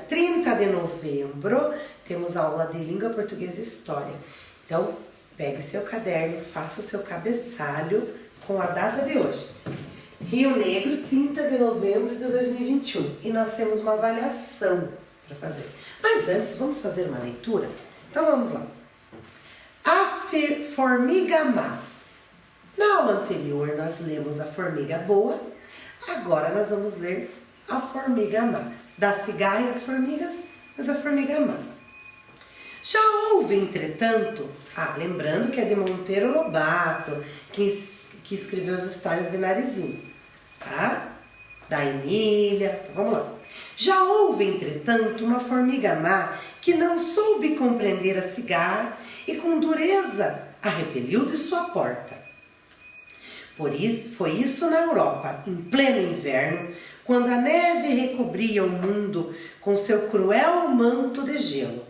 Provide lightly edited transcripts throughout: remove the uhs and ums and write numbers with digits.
30 de novembro, temos aula de Língua Portuguesa e História. Então, pegue seu caderno, faça o seu cabeçalho com a data de hoje. Rio Negro, 30 de novembro de 2021. E nós temos uma avaliação para fazer. Mas antes, vamos fazer uma leitura? Então, vamos lá. A formiga má. Na aula anterior, nós lemos a formiga boa. Agora, nós vamos ler a formiga má. Da cigarra e as formigas, mas a formiga má. Já houve, entretanto, lembrando que é de Monteiro Lobato, que escreveu as histórias de Narizinho, tá? Da Emília, então vamos lá. Já houve, entretanto, uma formiga má que não soube compreender a cigarra e com dureza a repeliu de sua porta. Foi isso na Europa, em pleno inverno, quando a neve recobria o mundo com seu cruel manto de gelo.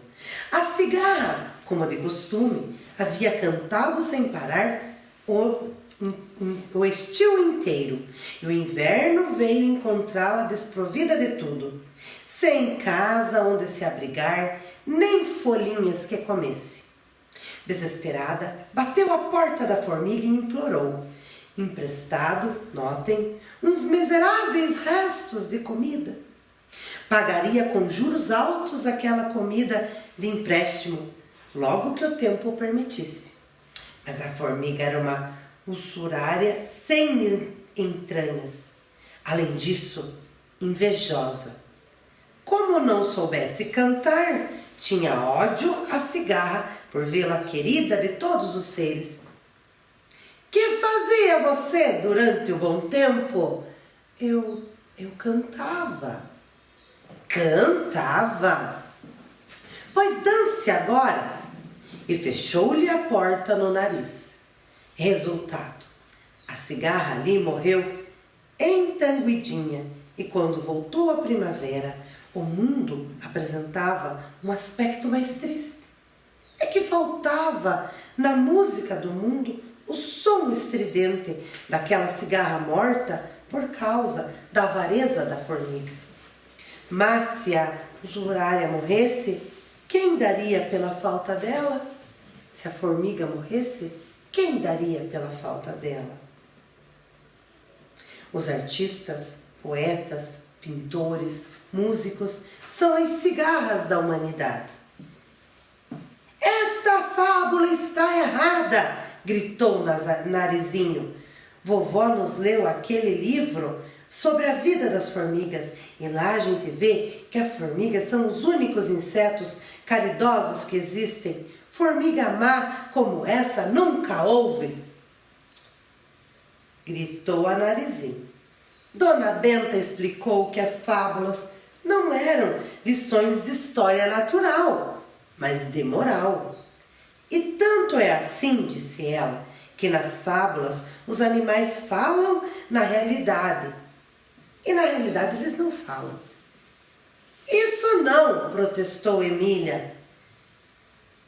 A cigarra, como de costume, havia cantado sem parar o estio inteiro, e o inverno veio encontrá-la desprovida de tudo, sem casa onde se abrigar, nem folhinhas que comesse. Desesperada, bateu à porta da formiga e implorou, emprestado, notem, uns miseráveis restos de comida. Pagaria com juros altos aquela comida de empréstimo, logo que o tempo o permitisse. Mas a formiga era uma usurária sem entranhas. Além disso, invejosa. Como não soubesse cantar, tinha ódio à cigarra por vê-la querida de todos os seres. Que fazia você durante o bom tempo? Eu cantava. Cantava? Pois dance agora. E fechou-lhe a porta no nariz. Resultado, a cigarra ali morreu entanguidinha, e quando voltou a primavera, o mundo apresentava um aspecto mais triste. É que faltava na música do mundo o som estridente daquela cigarra morta por causa da avareza da formiga. Mas se a usurária morresse, quem daria pela falta dela? Se a formiga morresse, quem daria pela falta dela? Os artistas, poetas, pintores, músicos são as cigarras da humanidade. Esta fábula está errada, gritou Narizinho. Vovó nos leu aquele livro sobre a vida das formigas e lá a gente vê que as formigas são os únicos insetos caridosos que existem. Formiga má como essa nunca houve, gritou a Narizinho. Dona Benta explicou que as fábulas não eram lições de história natural, mas de moral. E tanto é assim, disse ela, que nas fábulas os animais falam na realidade. E na realidade eles não falam. Isso não, protestou Emília.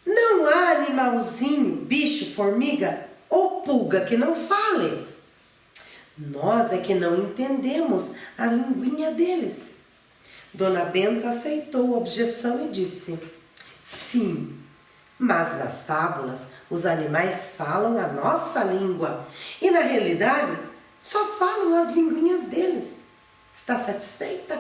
Não há animalzinho, bicho, formiga ou pulga que não fale. Nós é que não entendemos a linguinha deles. Dona Benta aceitou a objeção e disse, sim, mas nas fábulas os animais falam a nossa língua e na realidade só falam as linguinhas deles. Está satisfeita?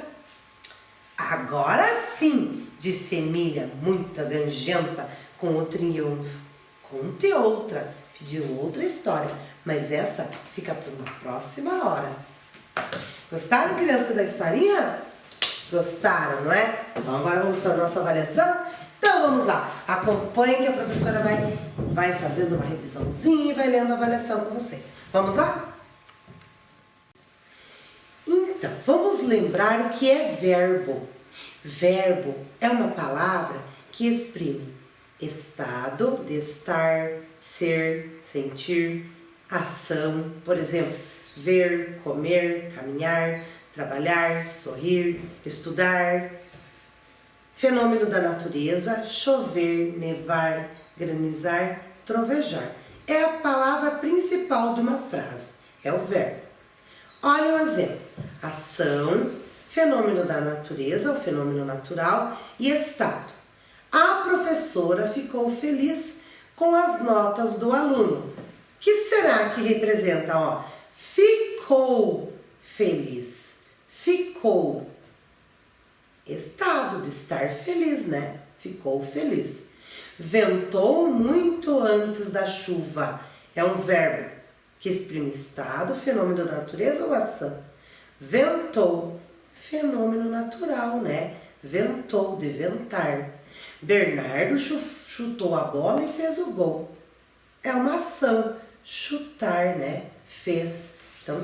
Agora sim, disse Emília, muito gangenta com o triunfo. Conte outra, pediu outra história, mas essa fica para uma próxima hora. Gostaram, crianças, da historinha? Gostaram, não é? Então agora vamos para a nossa avaliação? Então vamos lá, acompanhe que a professora vai fazendo uma revisãozinha e vai lendo a avaliação com vocês. Vamos lá? Então, vamos lembrar o que é verbo. Verbo é uma palavra que exprime estado de estar, ser, sentir, ação, por exemplo, ver, comer, caminhar, trabalhar, sorrir, estudar. Fenômeno da natureza, chover, nevar, granizar, trovejar. É a palavra principal de uma frase, é o verbo. Olha um exemplo. Ação, fenômeno da natureza, o fenômeno natural e estado. A professora ficou feliz com as notas do aluno. O que será que representa? Ó, ficou feliz. Ficou. Estado de estar feliz, né? Ficou feliz. Ventou muito antes da chuva. É um verbo que exprime estado, fenômeno da natureza ou ação. Ventou, fenômeno natural, né? Ventou, de ventar. Bernardo chutou a bola e fez o gol. É uma ação, chutar, né? Fez. Então,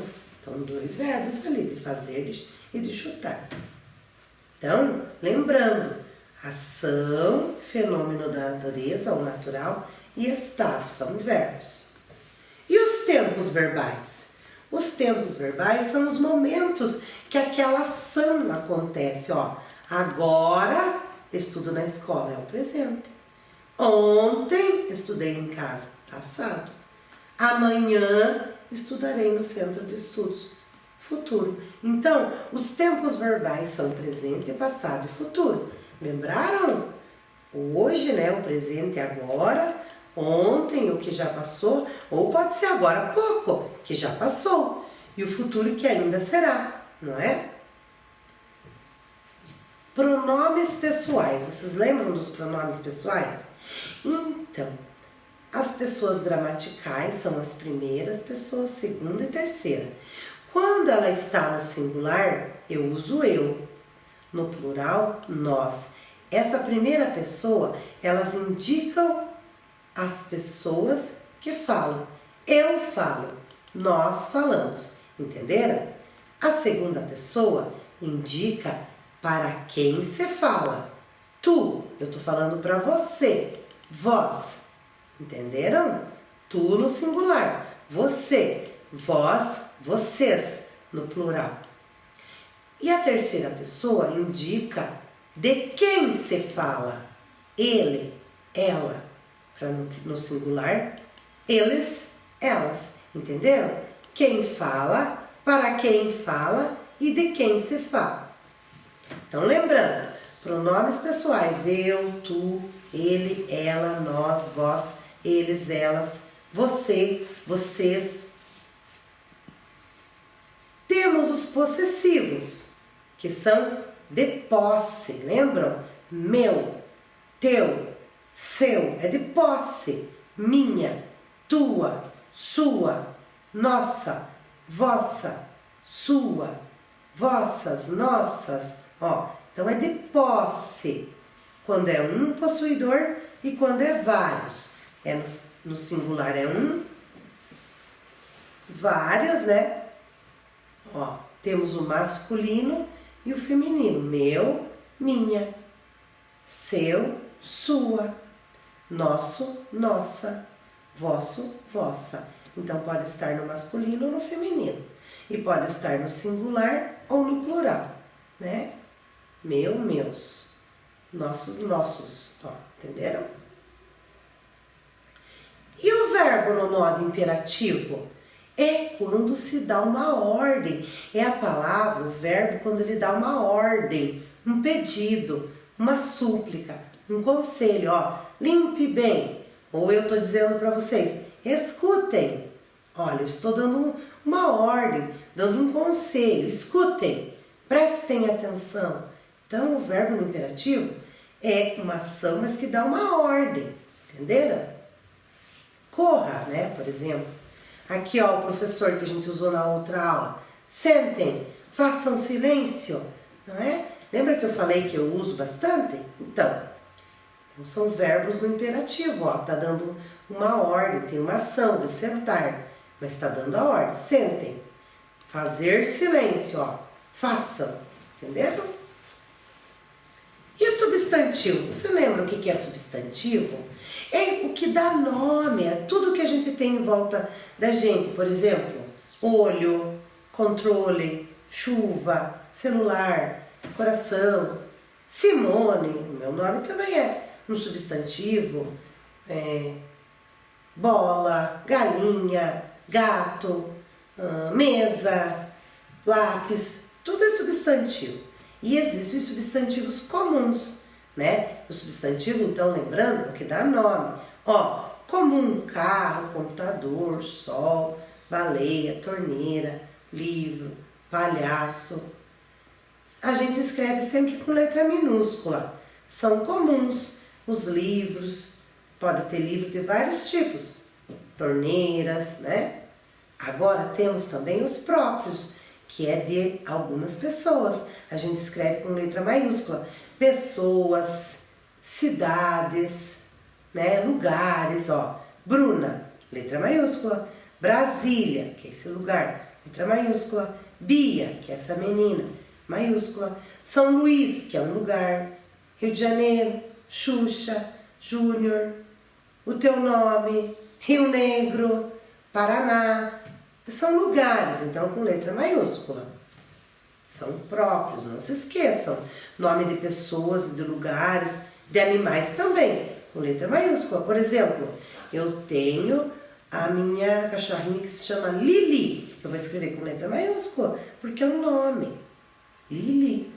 dois verbos ali, de fazer e de chutar. Então, lembrando, ação, fenômeno da natureza ou natural e estado são verbos. E os tempos verbais? Os tempos verbais são os momentos que aquela ação acontece. Ó, agora estudo na escola, é o presente. Ontem estudei em casa, passado. Amanhã estudarei no centro de estudos, futuro. Então, os tempos verbais são presente, passado e futuro. Lembraram? Hoje, né, o presente é agora, ontem o que já passou, ou pode ser agora há pouco, que já passou, e o futuro que ainda será, não é? Pronomes pessoais. Vocês lembram dos pronomes pessoais? Então, as pessoas gramaticais são as primeiras pessoas, segunda e terceira. Quando ela está no singular, eu uso eu. No plural, nós. Essa primeira pessoa, elas indicam as pessoas que falam. Eu falo, nós falamos. Entenderam? A segunda pessoa indica para quem se fala. Tu, eu estou falando para você. Vós. Entenderam? Tu no singular. Você. Vós, vocês no plural. E a terceira pessoa indica de quem se fala. Ele, ela. Para no singular, eles, elas. Entenderam? Quem fala, para quem fala e de quem se fala. Então, lembrando, pronomes pessoais, eu, tu, ele, ela, nós, vós, eles, elas, você, vocês. Temos os possessivos, que são de posse, lembram? Meu, teu, seu, é de posse. Minha, tua, sua, nossa, vossa, sua, vossas, nossas. Ó, então é de posse, quando é um possuidor e quando é vários. É no singular é um, vários, né? Ó, temos o masculino e o feminino. Meu, minha, seu, sua, nosso, nossa, vosso, vossa. Então pode estar no masculino ou no feminino. E pode estar no singular ou no plural, né? Meu, meus. Nossos, nossos. Ó, entenderam? E o verbo no modo imperativo? É quando se dá uma ordem. É a palavra, o verbo, quando ele dá uma ordem, um pedido, uma súplica, um conselho. Ó, limpe bem. Ou eu estou dizendo para vocês, escutem. Olha, eu estou dando uma ordem, dando um conselho. Escutem, prestem atenção. Então, o verbo no imperativo é uma ação, mas que dá uma ordem. Entenderam? Corra, né? Por exemplo. Aqui, ó, o professor que a gente usou na outra aula. Sentem, façam silêncio, não é? Lembra que eu falei que eu uso bastante? Então são verbos no imperativo, ó. Tá dando uma ordem, tem uma ação de sentar, mas está dando a ordem. Sentem, fazer silêncio, ó. Façam, entenderam? E substantivo? Você lembra o que é substantivo? É o que dá nome a tudo que a gente tem em volta da gente. Por exemplo, olho, controle, chuva, celular, coração. Simone, meu nome também é um substantivo. Bola, galinha, gato, mesa, lápis, tudo é substantivo. substantivo. E existem os substantivos comuns, né? O substantivo, então, lembrando, que dá nome. Ó, comum, carro, computador, sol, baleia, torneira, livro, palhaço. A gente escreve sempre com letra minúscula. São comuns os livros, pode ter livro de vários tipos, torneiras, né? Agora temos também os próprios, que é de algumas pessoas. A gente escreve com letra maiúscula. Pessoas, cidades, né? Lugares, ó. Bruna, letra maiúscula. Brasília, que é esse lugar, letra maiúscula. Bia, que é essa menina, maiúscula. São Luís, que é um lugar. Rio de Janeiro, Xuxa, Júnior, o teu nome, Rio Negro, Paraná. São lugares, então, com letra maiúscula. São próprios, não se esqueçam. Nome de pessoas, de lugares, de animais também, com letra maiúscula. Por exemplo, eu tenho a minha cachorrinha que se chama Lili. Eu vou escrever com letra maiúscula, porque é um nome. Lili.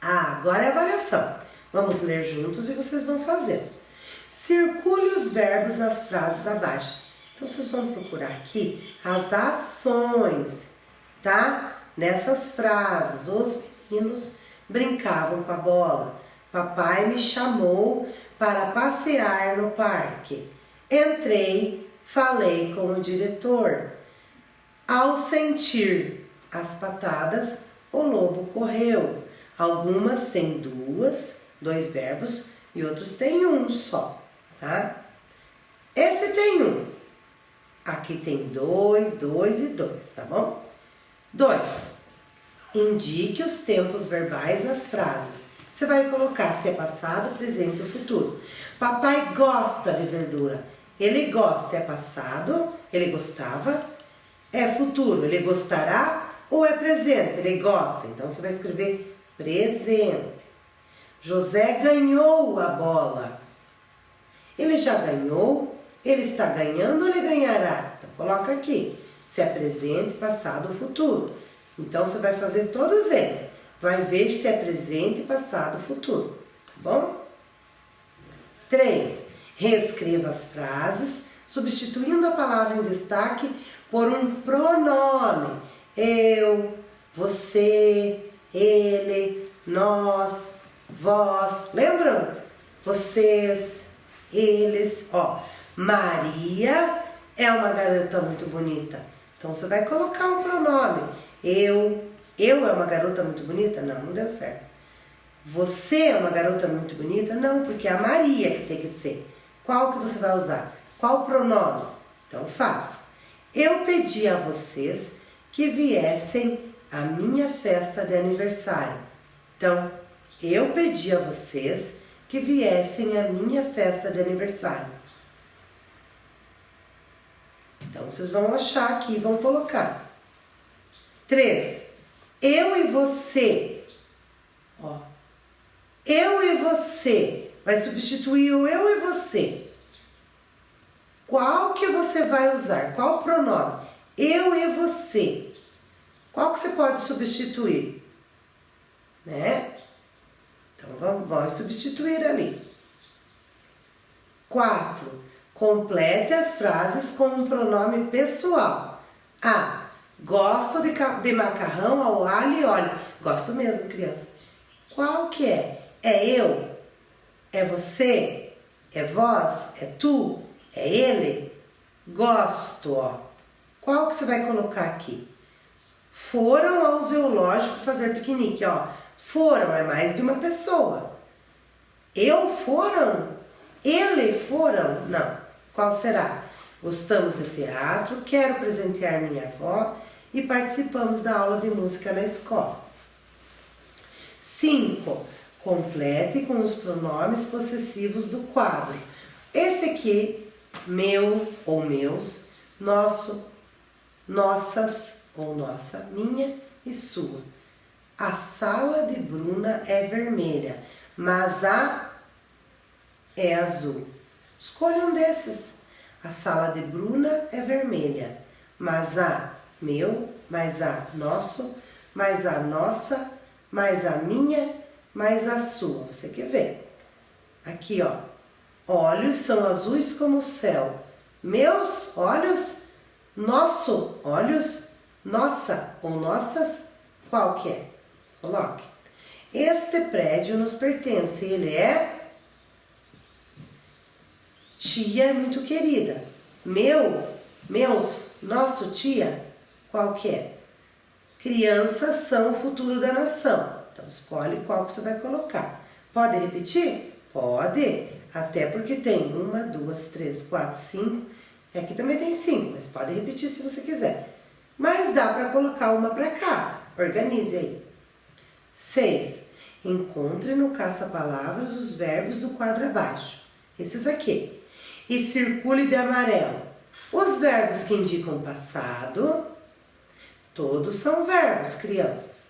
Agora é a avaliação. Vamos ler juntos e vocês vão fazer. Circule os verbos nas frases abaixo. Então, vocês vão procurar aqui as ações, tá? Nessas frases. Os meninos brincavam com a bola. Papai me chamou para passear no parque. Entrei, falei com o diretor. Ao sentir as patadas, o lobo correu. Algumas têm dois verbos e outros têm um só, tá? Esse tem um. Aqui tem dois e dois, tá bom? 2. Indique os tempos verbais nas frases. Você vai colocar se é passado, presente ou futuro. Papai gosta de verdura. Ele gosta, é passado, ele gostava. É futuro, ele gostará. Ou é presente, ele gosta. Então, você vai escrever presente. José ganhou a bola. Ele já ganhou? Ele está ganhando ou ele ganhará? Então, coloca aqui. Se é presente, passado ou futuro. Então, você vai fazer todos eles. Vai ver se é presente, passado ou futuro. Tá bom? 3. Reescreva as frases, substituindo a palavra em destaque por um pronome. Eu, você, ele, nós, vós. Lembram? Vocês, eles. Ó, Maria é uma garota muito bonita. Então, você vai colocar um pronome. Eu é uma garota muito bonita? Não deu certo. Você é uma garota muito bonita? Não, porque é a Maria que tem que ser. Qual que você vai usar? Qual pronome? Então, faça. Eu pedi a vocês que viessem à minha festa de aniversário. Então, eu pedi a vocês que viessem à minha festa de aniversário. Então, vocês vão achar aqui e vão colocar. 3. Eu e você. Ó. Eu e você. Vai substituir o eu e você. Qual que você vai usar? Qual pronome? Eu e você. Qual que você pode substituir? Né? Então, vamos substituir ali. 4. Complete as frases com um pronome pessoal. A. Gosto de macarrão ao alho e óleo. Gosto mesmo, criança. Qual que é? É eu? É você? É vós? É tu? É ele? Gosto, ó. Qual que você vai colocar aqui? Foram ao zoológico fazer piquenique, ó. Foram é mais de uma pessoa. Eu foram? Ele foram? Não. Qual será? Gostamos de teatro, quero presentear minha avó e participamos da aula de música na escola. 5. Complete com os pronomes possessivos do quadro. Esse aqui, meu ou meus, nosso, nossas ou nossa, minha e sua. A sala de Bruna é vermelha, mas a é azul. Escolha um desses. A sala de Bruna é vermelha, mas a meu, mais a nosso, mais a nossa, mais a minha, mais a sua. Você quer ver? Aqui, ó. Olhos são azuis como o céu. Meus olhos, nosso olhos, nossa ou nossas, qual que é? Coloque. Este prédio nos pertence. Ele é tia muito querida. Meus, nosso tia, qual que é? Crianças são o futuro da nação. Então, escolhe qual que você vai colocar. Pode repetir? Pode. Até porque tem 1, 2, 3, 4, 5. E aqui também tem 5, mas pode repetir se você quiser. Mas dá para colocar uma para cada. Organize aí. 6. Encontre no caça-palavras os verbos do quadro abaixo. Esses aqui. E circule de amarelo. Os verbos que indicam passado, todos são verbos, crianças.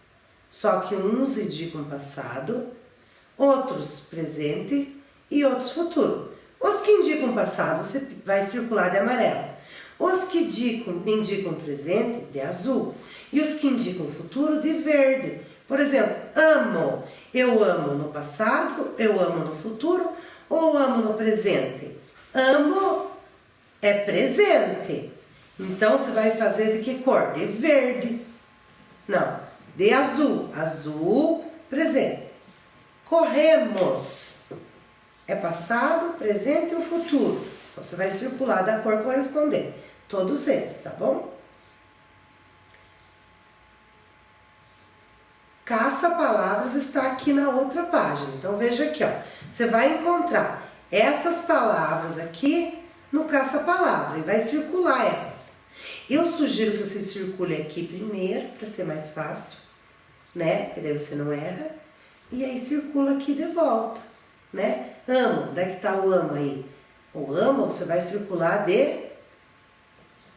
Só que uns indicam passado, outros presente e outros futuro. Os que indicam passado, você vai circular de amarelo. Os que indicam presente, de azul. E os que indicam futuro, de verde. Por exemplo, amo. Eu amo no passado, eu amo no futuro ou amo no presente? Amo é presente. Então, você vai fazer de que cor? De verde. Não, de azul. Azul, presente. Corremos. É passado, presente ou futuro. Você vai circular da cor correspondente. Todos eles, tá bom? Caça-palavras está aqui na outra página. Então, veja aqui, ó. Você vai encontrar essas palavras aqui no caça-palavra e vai circular elas. Eu sugiro que você circule aqui primeiro, para ser mais fácil, né? Porque daí você não erra. E aí circula aqui de volta, né? Amo, onde é que tá o amo aí? O amo, você vai circular de...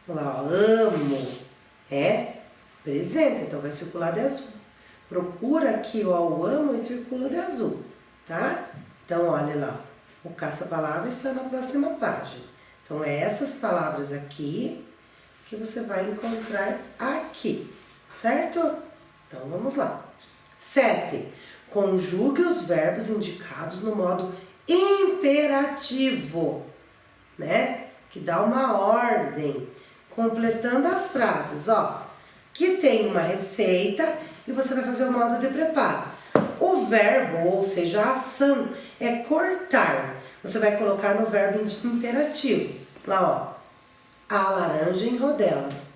Vamos lá, ó, amo. É presente, então vai circular de azul. Procura aqui, ó, o amo e circula de azul, tá? Então, olha lá, o caça-palavra está na próxima página. Então, é essas palavras aqui que você vai encontrar aqui, certo? Então, vamos lá. 7. Conjugue os verbos indicados no modo imperativo, né? Que dá uma ordem, completando as frases, ó. Que tem uma receita e você vai fazer o modo de preparo. O verbo, ou seja, a ação, é cortar. Você vai colocar no verbo imperativo. Lá, ó. A laranja em rodelas.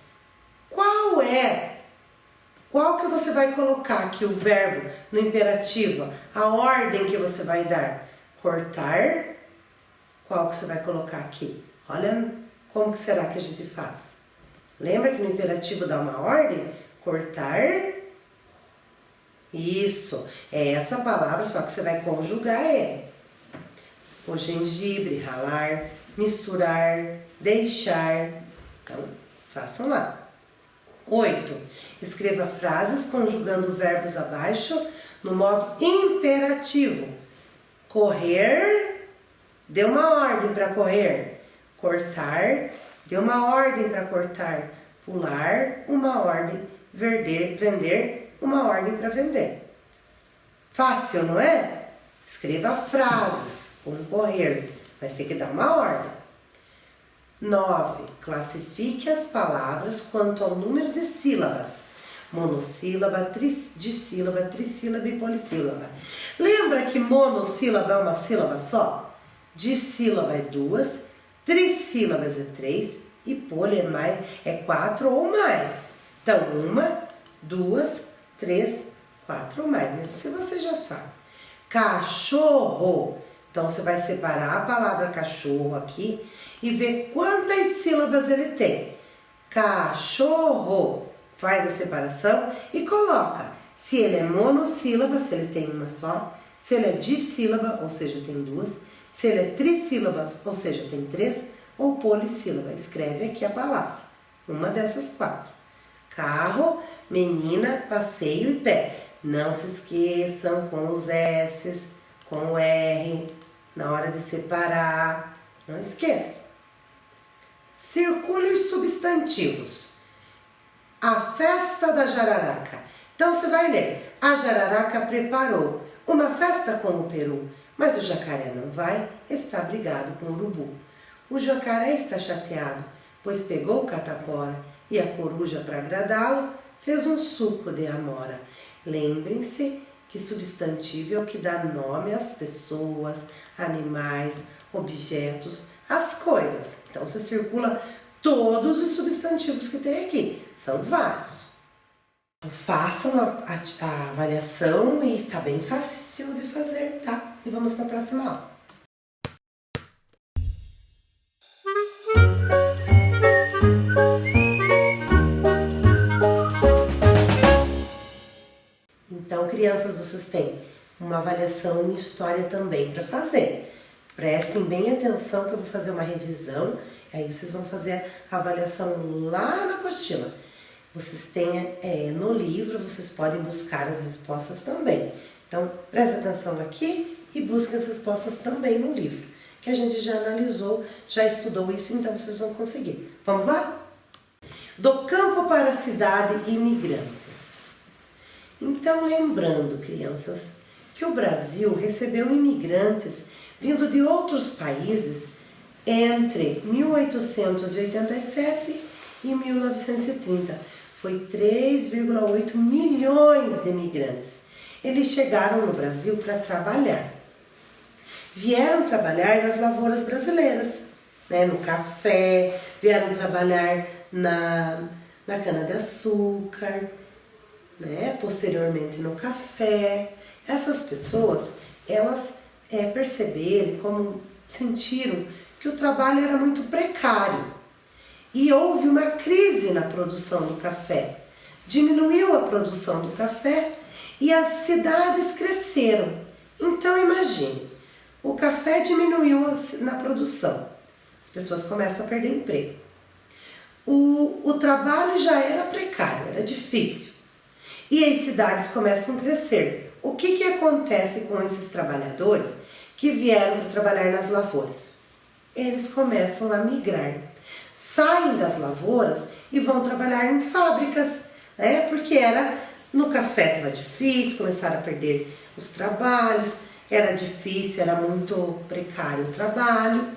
Qual que você vai colocar aqui o verbo no imperativo? A ordem que você vai dar. Cortar. Qual que você vai colocar aqui? Olha como que será que a gente faz. Lembra que no imperativo dá uma ordem? Cortar. Isso. É essa palavra, só que você vai conjugar ela. O gengibre, ralar, misturar, deixar. Então, façam lá. 8. Escreva frases conjugando verbos abaixo no modo imperativo. Correr, dê uma ordem para correr. Cortar, dê uma ordem para cortar. Pular, uma ordem. Vender, uma ordem para vender. Fácil, não é? Escreva frases com correr. Vai ter que dar uma ordem. 9. Classifique as palavras quanto ao número de sílabas. Monossílaba, dissílaba, trissílaba e polissílaba. Lembra que monossílaba é uma sílaba só? Dissílaba é 2, trissílabas é 3 e poli é 4 ou mais. Então, 1, 2, 3, 4 ou mais. Mas se você já sabe. Cachorro. Então, você vai separar a palavra cachorro aqui e ver quantas sílabas ele tem. Cachorro. Faz a separação e coloca se ele é monossílaba, se ele tem uma só, se ele é dissílaba, ou seja, tem 2, se ele é trissílabas, ou seja, tem 3, ou polissílaba. Escreve aqui a palavra, uma dessas 4. Carro, menina, passeio e pé. Não se esqueçam com os S's, com o R, na hora de separar. Não esqueça. Circule os substantivos. A festa da jararaca. Então, Então você vai ler: a jararaca preparou uma festa com o peru, mas o jacaré não vai, está brigado com o urubu. O jacaré está chateado, pois pegou o catapora, e a coruja, para agradá-lo, fez um suco de amora. Lembrem-se que substantivo é o que dá nome às pessoas, animais, objetos, às coisas. Então você circula todos os substantivos que tem aqui, são vários. Façam a avaliação e tá bem fácil de fazer, tá? E vamos para a próxima aula. Então, crianças, vocês têm uma avaliação em história também para fazer. Prestem bem atenção que eu vou fazer uma revisão, aí vocês vão fazer a avaliação lá na apostila. Vocês têm no livro, vocês podem buscar as respostas também. Então, preste atenção aqui e busquem as respostas também no livro, que a gente já analisou, já estudou isso, então vocês vão conseguir. Vamos lá? Do campo para a cidade, imigrantes. Então, lembrando, crianças, que o Brasil recebeu imigrantes vindo de outros países entre 1887 e 1930. Foi 3,8 milhões de imigrantes. Eles chegaram no Brasil para trabalhar. Vieram trabalhar nas lavouras brasileiras, né? No café, vieram trabalhar na cana-de-açúcar, né? Posteriormente no café. Essas pessoas, elas perceberam, como sentiram que o trabalho era muito precário. E houve uma crise na produção do café. Diminuiu a produção do café e as cidades cresceram. Então imagine, o café diminuiu na produção. As pessoas começam a perder emprego. O trabalho já era precário, era difícil. E as cidades começam a crescer. O que acontece com esses trabalhadores que vieram para trabalhar nas lavouras? Eles começam a migrar. Saem das lavouras e vão trabalhar em fábricas, né? Porque no café estava difícil, começaram a perder os trabalhos, era difícil, era muito precário o trabalho,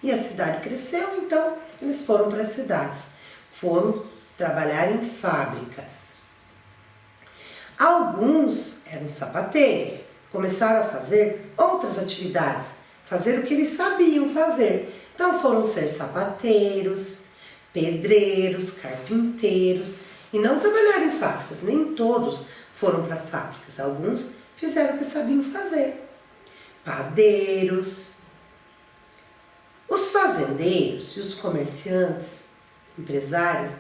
e a cidade cresceu, então eles foram para as cidades, foram trabalhar em fábricas. Alguns eram sapateiros, começaram a fazer outras atividades, fazer o que eles sabiam fazer. Então foram ser sapateiros, pedreiros, carpinteiros, e não trabalhar em fábricas, nem todos foram para fábricas, alguns fizeram o que sabiam fazer. Padeiros. Os fazendeiros e os comerciantes, empresários,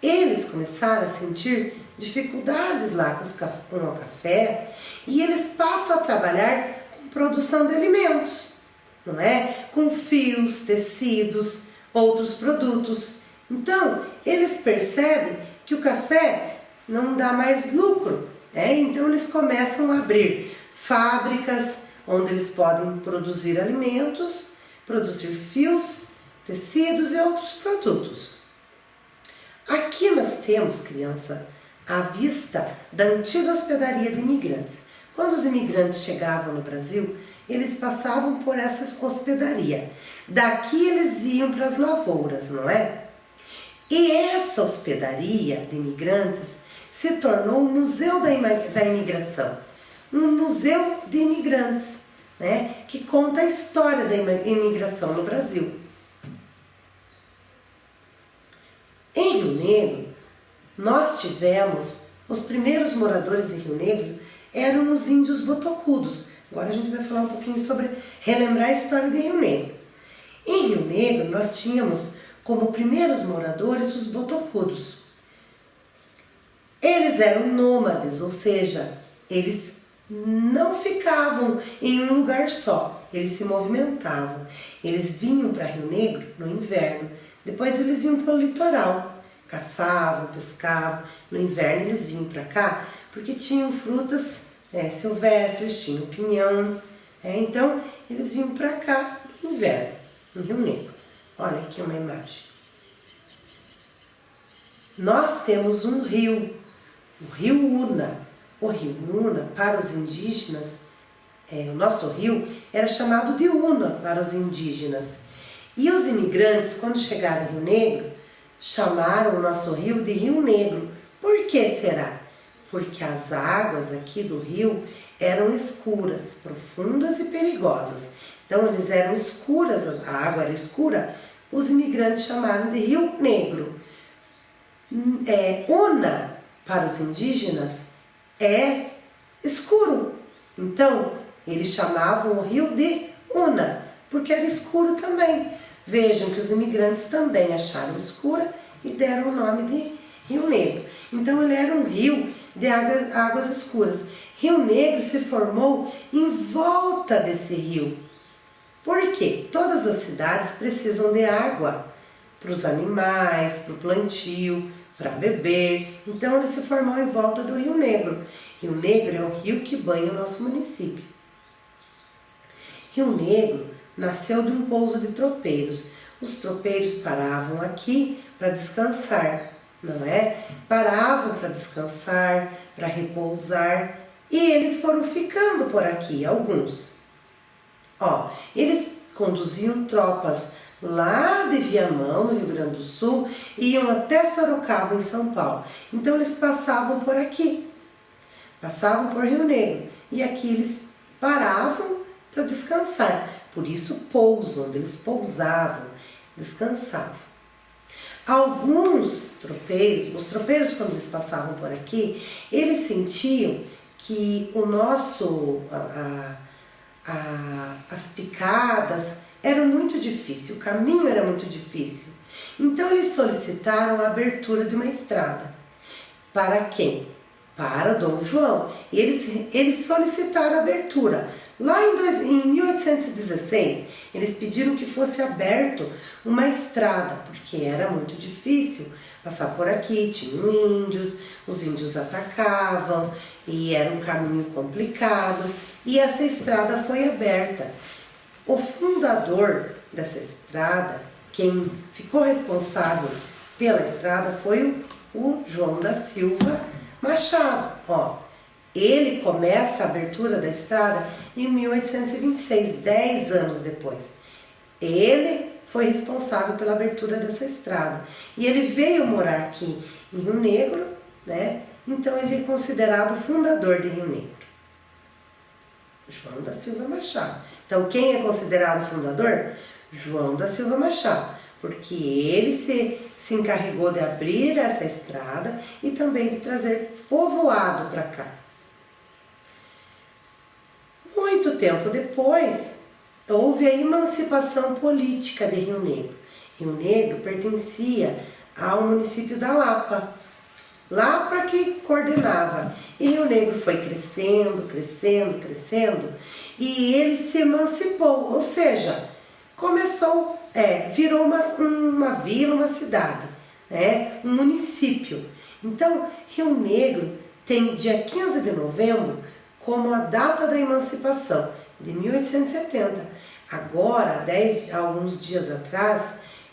eles começaram a sentir dificuldades lá com o café e eles passam a trabalhar com produção de alimentos, não é? Com fios, tecidos, outros produtos. Então, eles percebem que o café não dá mais lucro, então eles começam a abrir fábricas onde eles podem produzir alimentos, produzir fios, tecidos e outros produtos. Aqui nós temos, criança, a vista da antiga hospedaria de imigrantes. Quando os imigrantes chegavam no Brasil, eles passavam por essa hospedaria. Daqui eles iam para as lavouras, não é? E essa hospedaria de imigrantes se tornou um museu da imigração, um museu de imigrantes, né? Que conta a história da imigração no Brasil. Em Rio Negro, nós tivemos, os primeiros moradores de Rio Negro eram os índios botocudos. Agora a gente vai falar um pouquinho sobre relembrar a história de Rio Negro. Em Rio Negro, nós tínhamos como primeiros moradores os botocudos. Eles eram nômades, ou seja, eles não ficavam em um lugar só, eles se movimentavam. Eles vinham para Rio Negro no inverno, depois eles iam para o litoral, caçavam, pescavam. No inverno eles vinham para cá porque tinham frutas silvestres, tinham pinhão, então eles vinham para cá no inverno, no Rio Negro. Olha aqui uma imagem. Nós temos um rio, o Rio Una. O rio Una, para os indígenas, o nosso rio era chamado de Una para os indígenas. E os imigrantes, quando chegaram ao Rio Negro, chamaram o nosso rio de Rio Negro. Por que será? Porque as águas aqui do rio eram escuras, profundas e perigosas. Então eles eram escuras, a água era escura, os imigrantes chamaram de Rio Negro. Una, para os indígenas, é escuro. Então eles chamavam o rio de Una, porque era escuro também. Vejam que os imigrantes também acharam escura e deram o nome de Rio Negro. Então ele era um rio de águas escuras. Rio Negro se formou em volta desse rio. Por quê? Todas as cidades precisam de água para os animais, para o plantio, para beber. Então ele se formou em volta do Rio Negro. Rio Negro é o rio que banha o nosso município. Rio Negro nasceu de um pouso de tropeiros. Os tropeiros paravam aqui para descansar, não é? Paravam para descansar, para repousar, e eles foram ficando por aqui, alguns. Eles conduziam tropas lá de Viamão, no Rio Grande do Sul, e iam até Sorocaba, em São Paulo. Então eles passavam por aqui, passavam por Rio Negro, e aqui eles paravam para descansar. Por isso pouso, onde eles pousavam, descansavam. Alguns tropeiros, os tropeiros quando eles passavam por aqui, eles sentiam que o nosso, as picadas eram muito difíceis, o caminho era muito difícil. Então eles solicitaram a abertura de uma estrada. Para quem? Para Dom João. E eles solicitaram a abertura. Lá em 1816, eles pediram que fosse aberto uma estrada, porque era muito difícil passar por aqui, tinham índios, os índios atacavam e era um caminho complicado, e essa estrada foi aberta. O fundador dessa estrada, quem ficou responsável pela estrada foi o João da Silva Machado. Ele começa a abertura da estrada em 1826, 10 anos depois. Ele foi responsável pela abertura dessa estrada. E ele veio morar aqui em Rio Negro, né? Então ele é considerado o fundador de Rio Negro. João da Silva Machado. Então quem é considerado o fundador? João da Silva Machado. Porque ele se encarregou de abrir essa estrada e também de trazer povoado para cá. Muito tempo depois, houve a emancipação política de Rio Negro. Rio Negro pertencia ao município da Lapa, Lapa que coordenava. E Rio Negro foi crescendo, crescendo, crescendo, e ele se emancipou, ou seja, começou, virou uma vila, uma cidade, um município. Então, Rio Negro tem dia 15 de novembro como a data da emancipação, de 1870. Agora, alguns dias atrás,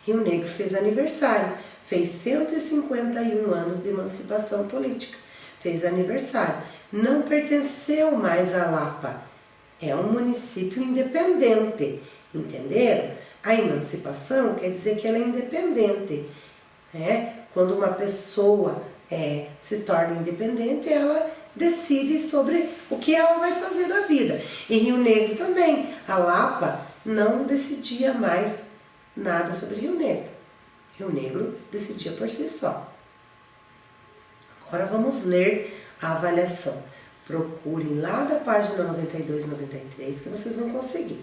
Rio Negro fez aniversário, fez 151 anos de emancipação política, fez aniversário. Não pertenceu mais à Lapa, é um município independente, entenderam? A emancipação quer dizer que ela é independente, Quando uma pessoa se torna independente, ela decide sobre o que ela vai fazer na vida. Em Rio Negro também, a Lapa não decidia mais nada sobre Rio Negro. Rio Negro decidia por si só. Agora vamos ler a avaliação. Procurem lá da página 92 e 93 que vocês vão conseguir.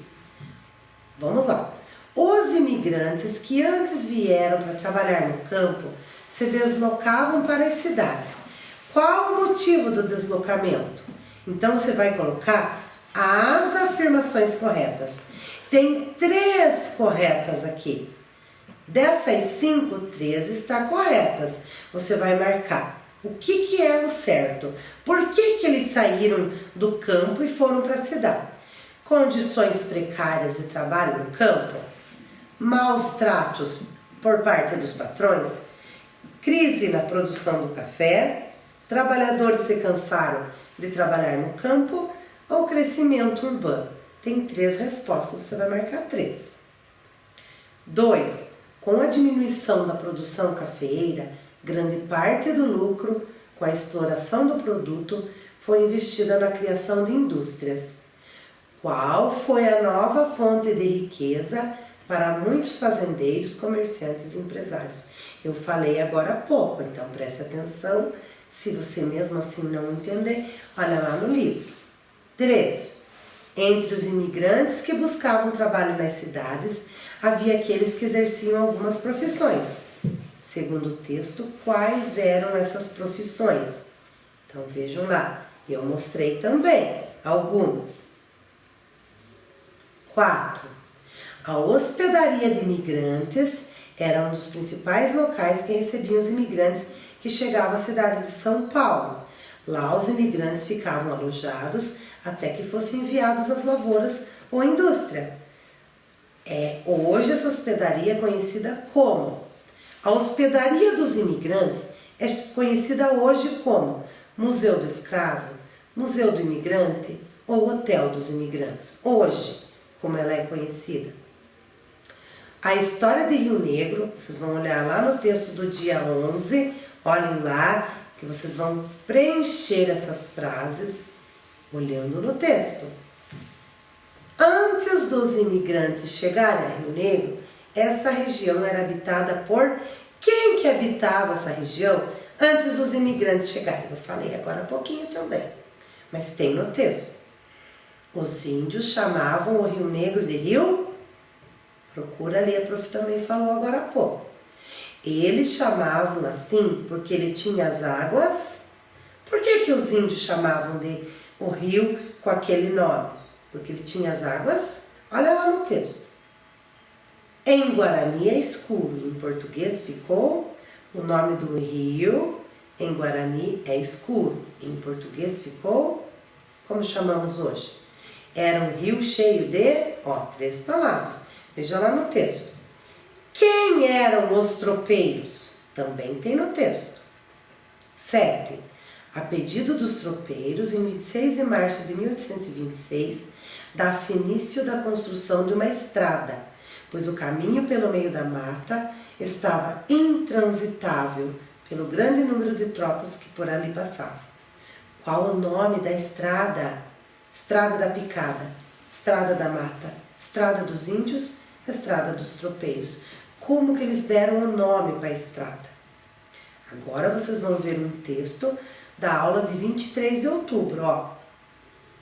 Vamos lá. Os imigrantes que antes vieram para trabalhar no campo se deslocavam para as cidades. Qual o motivo do deslocamento? Então você vai colocar as afirmações corretas. Tem 3 corretas aqui. Dessas 5, 3 estão corretas. Você vai marcar o que é o certo. Por que eles saíram do campo e foram para a cidade? Condições precárias de trabalho no campo, maus tratos por parte dos patrões, crise na produção do café, trabalhadores se cansaram de trabalhar no campo ou crescimento urbano? Tem 3 respostas, você vai marcar 3. 2. Com a diminuição da produção cafeeira, grande parte do lucro com a exploração do produto foi investida na criação de indústrias. Qual foi a nova fonte de riqueza para muitos fazendeiros, comerciantes e empresários? Eu falei agora há pouco, então preste atenção. Se você mesmo assim não entender, olha lá no livro. 3. Entre os imigrantes que buscavam trabalho nas cidades, havia aqueles que exerciam algumas profissões. Segundo o texto, quais eram essas profissões? Então vejam lá, eu mostrei também algumas. 4. A hospedaria de imigrantes era um dos principais locais que recebiam os imigrantes que chegavam à cidade de São Paulo. Lá os imigrantes ficavam alojados até que fossem enviados às lavouras ou à indústria. Hoje essa hospedaria é conhecida como? A hospedaria dos imigrantes é conhecida hoje como Museu do Escravo, Museu do Imigrante ou Hotel dos Imigrantes. Hoje, como ela é conhecida. A história de Rio Negro, vocês vão olhar lá no texto do dia 11, olhem lá que vocês vão preencher essas frases olhando no texto. Antes dos imigrantes chegarem a Rio Negro, essa região era habitada por quem que habitava essa região antes dos imigrantes chegarem? Eu falei agora há pouquinho também, mas tem no texto. Os índios chamavam o Rio Negro de Rio? Procura ali, a prof também falou agora há pouco. Eles chamavam assim porque ele tinha as águas. Por que os índios chamavam de o rio com aquele nome? Porque ele tinha as águas. Olha lá no texto. Em Guarani é escuro, em português ficou o nome do rio. Em Guarani é escuro, em português ficou, como chamamos hoje? Era um rio cheio de, 3 palavras. Veja lá no texto. Quem eram os tropeiros? Também tem no texto. 7. A pedido dos tropeiros, em 26 de março de 1826, dá-se início da construção de uma estrada, pois o caminho pelo meio da mata estava intransitável pelo grande número de tropas que por ali passavam. Qual o nome da estrada? Estrada da Picada, Estrada da Mata, Estrada dos Índios, Estrada dos Tropeiros. Como que eles deram o nome para a estrada? Agora vocês vão ver um texto da aula de 23 de outubro,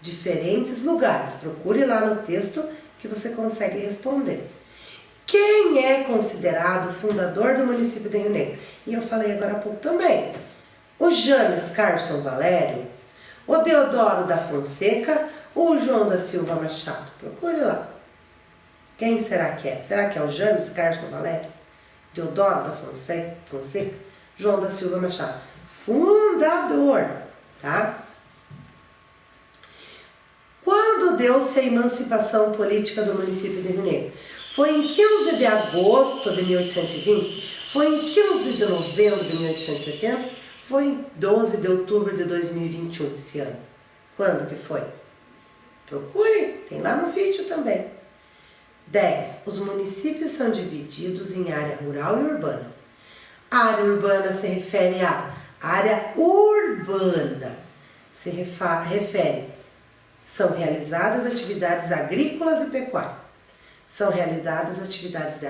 Diferentes lugares. Procure lá no texto que você consegue responder. Quem é considerado o fundador do município de Rio Negro? E eu falei agora há pouco também. O James Carson Valério, o Deodoro da Fonseca ou o João da Silva Machado? Procure lá. Quem será que é? Será que é o James Carson Valério? Deodoro da Fonseca? João da Silva Machado? Fundador, tá? Quando deu-se a emancipação política do município de Rio Negro? Foi em 15 de agosto de 1820? Foi em 15 de novembro de 1870? Foi em 12 de outubro de 2021, esse ano? Quando que foi? Procure, tem lá no vídeo também. 10. Os municípios são divididos em área rural e urbana. A área urbana se refere à área urbana. Se refere. São realizadas atividades agrícolas e pecuárias. São realizadas atividades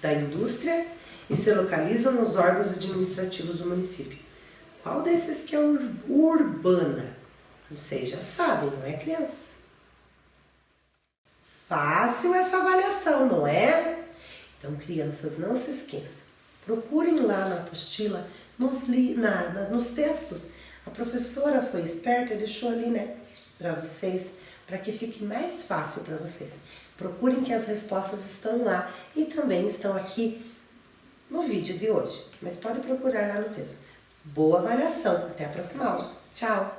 da indústria e se localizam nos órgãos administrativos do município. Qual desses que é urbana? Vocês já sabem, não é, crianças? Fácil essa avaliação, não é? Então, crianças, não se esqueçam. Procurem lá na apostila, nos textos. A professora foi esperta e deixou ali, né? Para vocês, para que fique mais fácil para vocês. Procurem que as respostas estão lá e também estão aqui no vídeo de hoje. Mas pode procurar lá no texto. Boa avaliação. Até a próxima aula. Tchau!